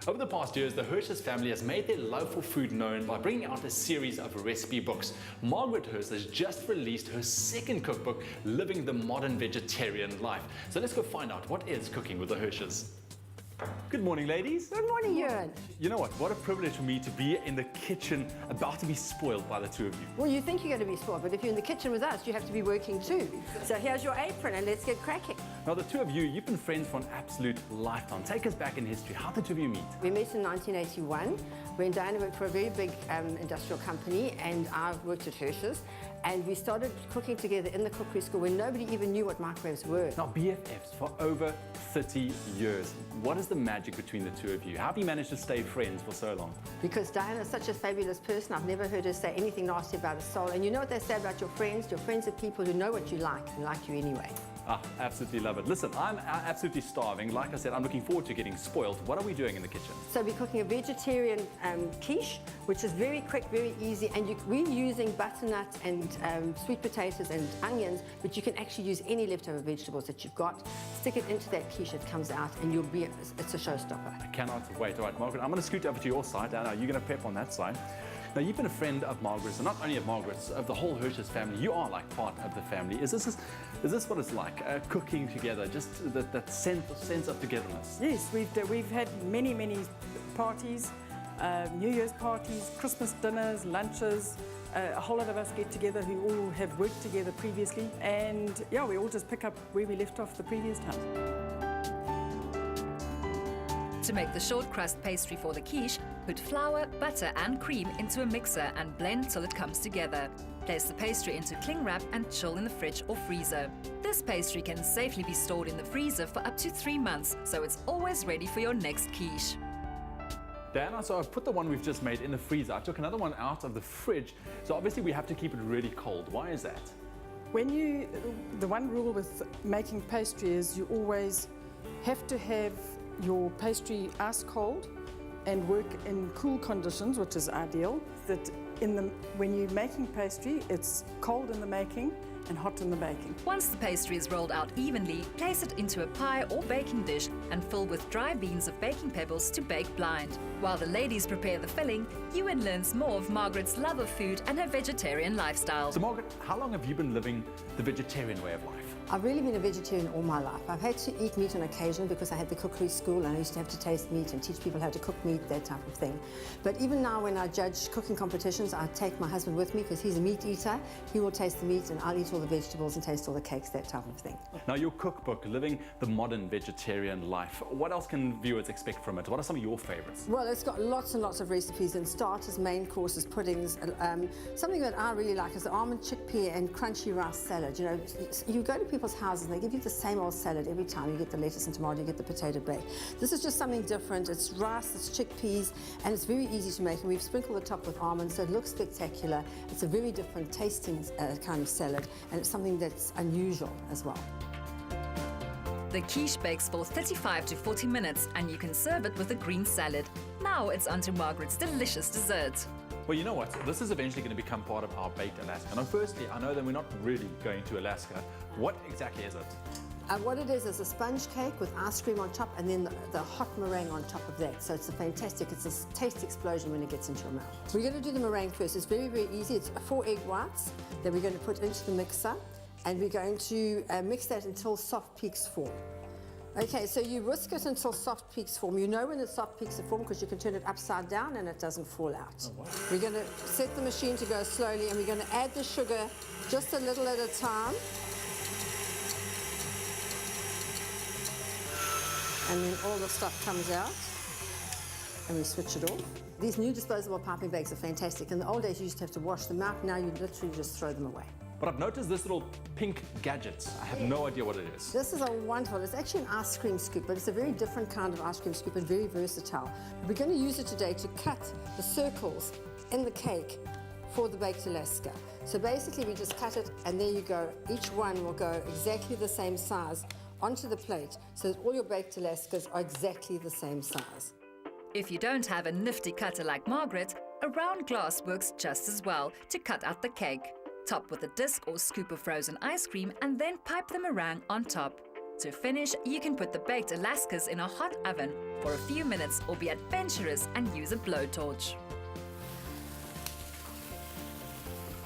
Over the past years, the Hirsch's family has made their love for food known by bringing out a series of recipe books. Margarete Hirsch has just released her second cookbook, Living the Modern Vegetarian Life. So let's go find out what is cooking with the Hirsches. Good morning, ladies. Good morning, Ewan. You know what a privilege for me to be in the kitchen, about to be spoiled by the two of you. Well, you think you're going to be spoiled, but if you're in the kitchen with us, you have to be working too. So here's your apron and let's get cracking. Now, the two of you, you've been friends for an absolute lifetime. Take us back in history. How did the two of you meet? We met in 1981 when Diana worked for a very big industrial company and I worked at Hirsch's. And we started cooking together in the cookery school when nobody even knew what microwaves were. Now, BFFs for over 30 years. What is the magic between the two of you? How have you managed to stay friends for so long? Because Diana is such a fabulous person. I've never heard her say anything nasty about a soul. And you know what they say about your friends? Your friends are people who know what you like and like you anyway. Ah, absolutely love it. Listen, I'm absolutely starving. Like I said, I'm looking forward to getting spoiled. What are we doing in the kitchen? So we're cooking a vegetarian quiche, which is very quick, very easy, and we're using butternut and sweet potatoes and onions, but you can actually use any leftover vegetables that you've got. Stick it into that quiche, it comes out, and it's a showstopper. I cannot wait. All right, Margaret, I'm going to scoot over to your side. Now, you're going to prep on that side. Now, you've been a friend of Margaret's, and not only of Margaret's, of the whole Hirsch's family. You are like part of the family. Is this what it's like, cooking together, just that sense of togetherness? Yes, we've had many parties, New Year's parties, Christmas dinners, lunches. A whole lot of us get together who all have worked together previously, and yeah, we all just pick up where we left off the previous time. To make the short crust pastry for the quiche, put flour, butter and cream into a mixer and blend till it comes together. Place the pastry into cling wrap and chill in the fridge or freezer. This pastry can safely be stored in the freezer for up to 3 months, so it's always ready for your next quiche. Diana, so I've put the one we've just made in the freezer. I took another one out of the fridge, so obviously we have to keep it really cold. Why is that? The one rule with making pastry is you always have to have your pastry ice cold and work in cool conditions, which is ideal. That when you're making pastry, it's cold in the making and hot in the baking. Once the pastry is rolled out evenly, place it into a pie or baking dish and fill with dry beans of baking pebbles to bake blind. While the ladies prepare the filling, Ewan learns more of Margaret's love of food and her vegetarian lifestyle. So Margaret, how long have you been living the vegetarian way of life? I've really been a vegetarian all my life. I've had to eat meat on occasion because I had the cookery school and I used to have to taste meat and teach people how to cook meat, that type of thing. But even now when I judge cooking competitions, I take my husband with me because he's a meat eater. He will taste the meat and I'll eat all the vegetables and taste all the cakes, that type of thing. Now, your cookbook, Living the Modern Vegetarian Life, what else can viewers expect from it? What are some of your favorites? Well, it's got lots and lots of recipes and starters, main courses, puddings. Something that I really like is the almond chickpea and crunchy rice salad. You know, you go to people's houses and they give you the same old salad every time. You get the lettuce and tomato, you get the potato bake. This is just something different. It's rice, it's chickpeas, and it's very easy to make. And we've sprinkled the top with almonds, so it looks spectacular. It's a very different tasting kind of salad, and it's something that's unusual as well. The quiche bakes for 35 to 40 minutes and you can serve it with a green salad. Now it's on to Margaret's delicious dessert. Well, you know what? This is eventually going to become part of our Baked Alaska. Now, firstly, I know that we're not really going to Alaska. What exactly is it? What it is a sponge cake with ice cream on top and then the hot meringue on top of that. So it's it's a taste explosion when it gets into your mouth. We're going to do the meringue first. It's very, very easy. It's 4 egg whites that we're going to put into the mixer. And we're going to mix that until soft peaks form. Okay, so you whisk it until soft peaks form. You know when the soft peaks are formed because you can turn it upside down and it doesn't fall out. Oh, wow. We're going to set the machine to go slowly and we're going to add the sugar just a little at a time. And then all the stuff comes out and we switch it off. These new disposable piping bags are fantastic. In the old days you used to have to wash them out. Now you literally just throw them away. But I've noticed this little pink gadget. I have no idea what it is. This is a wonderful, it's actually an ice cream scoop, but it's a very different kind of ice cream scoop and very versatile. We're going to use it today to cut the circles in the cake for the Baked Alaska. So basically we just cut it and there you go. Each one will go exactly the same size onto the plate so that all your Baked Alaskas are exactly the same size. If you don't have a nifty cutter like Margaret, a round glass works just as well to cut out the cake. Top with a disc or scoop of frozen ice cream and then pipe the meringue on top. To finish, you can put the baked Alaskas in a hot oven for a few minutes or be adventurous and use a blowtorch.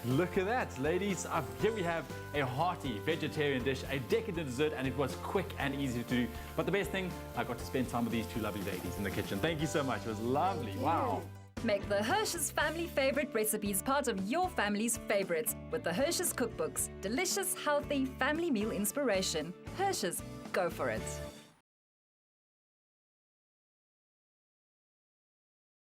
Look at that, ladies. Here we have a hearty vegetarian dish, a decadent dessert, and it was quick and easy to do. But the best thing, I got to spend time with these two lovely ladies in the kitchen. Thank you so much. It was lovely. Wow. Make the Hirsch's family favorite recipes part of your family's favorites with the Hirsch's cookbooks. Delicious, healthy, family meal inspiration. Hirsch's, go for it.